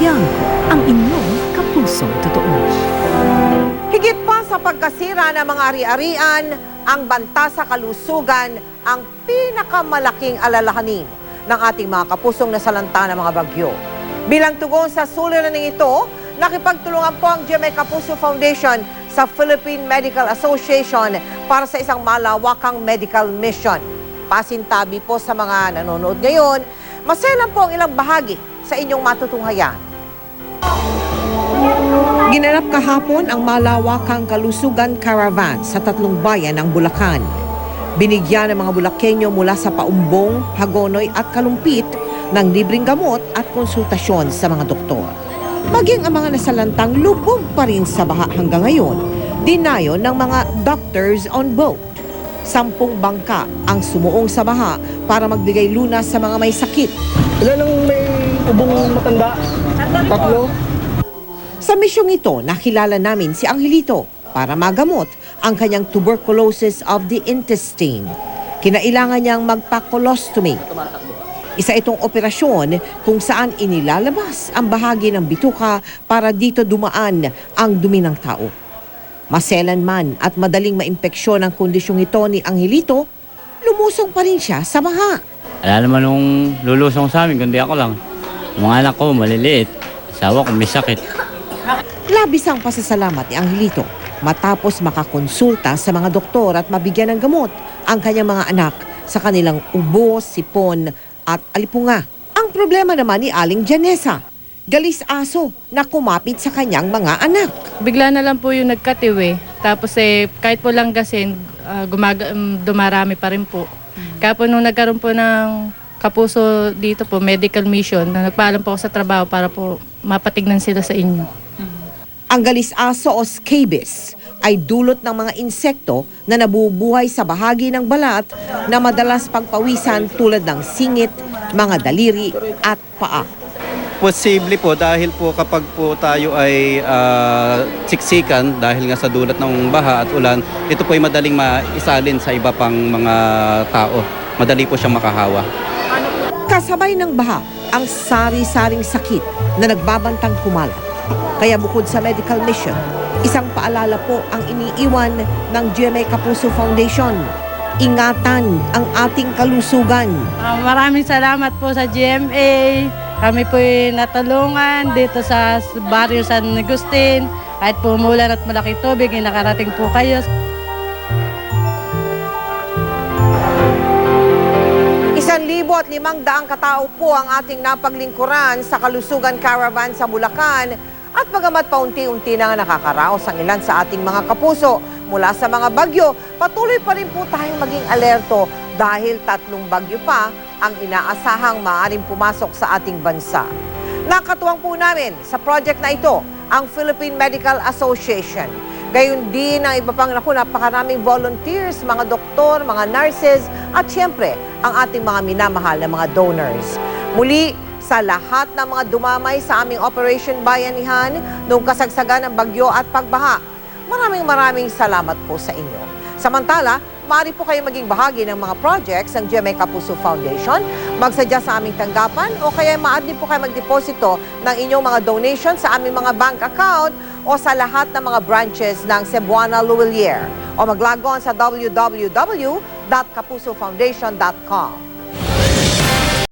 Tiangco, ang inyong kapusong totoo. Higit pa sa pagkasira ng mga ari-arian, ang banta sa kalusugan ang pinakamalaking alalahanin ng ating mga kapusong nasalanta ng mga bagyo. Bilang tugon sa suliraning ito, nakipagtulungan po ang GMA Kapuso Foundation sa Philippine Medical Association para sa isang malawakang medical mission. Pasintabi po sa mga nanonood ngayon, maselan po ang ilang bahagi sa inyong matutunghayan. Ginanap kahapon ang malawakang kalusugan caravan sa 3 bayan ng Bulacan. Binigyan ng mga Bulakenyo mula sa Paumbong, Hagonoy at Kalumpit ng libreng gamot at konsultasyon sa mga doktor. Maging ang mga nasalantang lubog pa rin sa baha hanggang ngayon, dinayon ng mga doctors on boat. 10 bangka ang sumuong sa baha para magbigay lunas sa mga may sakit. Ilan ang may ubong matanda? 3. Sa misyong ito, nakilala namin si Angelito para magamot ang kanyang tuberculosis of the intestine. Kinailangan niyang magpa-colostomy. Isa itong operasyon kung saan inilalabas ang bahagi ng bituka para dito dumaan ang dumi ng tao. Maselan man at madaling maimpeksyon ang kondisyong ito ni Angelito, lumusong pa rin siya sa baha. Wala naman nung lulusong sa amin, kundi ako lang. Mga anak ko, maliliit. Asawa ko, may sakit. Labis ang pasasalamat ni Angelito matapos makakonsulta sa mga doktor at mabigyan ng gamot ang kanyang mga anak sa kanilang ubo, sipon at alipunga. Ang problema naman ni Aling Janessa, galis aso na kumapit sa kanyang mga anak. Bigla na lang po yung nagkatiwi. Tapos kahit po lang gasin, dumarami pa rin po. Kaya po nung nagkaroon po ng kapuso dito po, medical mission, na nagpaalam po ako sa trabaho para po mapatignan sila sa inyo. Ang galis aso o scabies ay dulot ng mga insekto na nabubuhay sa bahagi ng balat na madalas pagpawisan tulad ng singit, mga daliri at paa. Posible po dahil po kapag po tayo ay siksikan dahil nga sa dulot ng baha at ulan, ito po ay madaling maisalin sa iba pang mga tao. Madali po siyang makahawa. Kasabay ng baha ang sari-saring sakit na nagbabantang kumalat. Kaya bukod sa medical mission, isang paalala po ang iniiwan ng GMA Kapuso Foundation. Ingatan ang ating kalusugan. Maraming salamat po sa GMA. Kami po natulungan dito sa barrio San Agustin. Kahit po umulan at malaki tubig, nakarating po kayo. 1,500 katao po ang ating napaglingkuran sa Kalusugan Caravan sa Bulacan. At bagamat paunti-unti na nakakaraos ang ilan sa ating mga kapuso mula sa mga bagyo, patuloy pa rin po tayong maging alerto dahil 3 bagyo pa ang inaasahang maaaring pumasok sa ating bansa. Nakatuwang po namin sa project na ito ang Philippine Medical Association. Gayon din ang iba pang napakaraming volunteers, mga doktor, mga nurses at siyempre ang ating mga minamahal na mga donors. Muli, sa lahat ng mga dumamay sa aming Operation Bayanihan noong kasagsagan ng bagyo at pagbaha, maraming salamat po sa inyo. Samantala, maaari po kayo maging bahagi ng mga projects ng GMA Kapuso Foundation, magsadya sa aming tanggapan o kaya maaari po kayo magdeposito ng inyong mga donation sa aming mga bank account o sa lahat ng mga branches ng Cebuana Luwilier o maglagon sa www.kapusofoundation.com.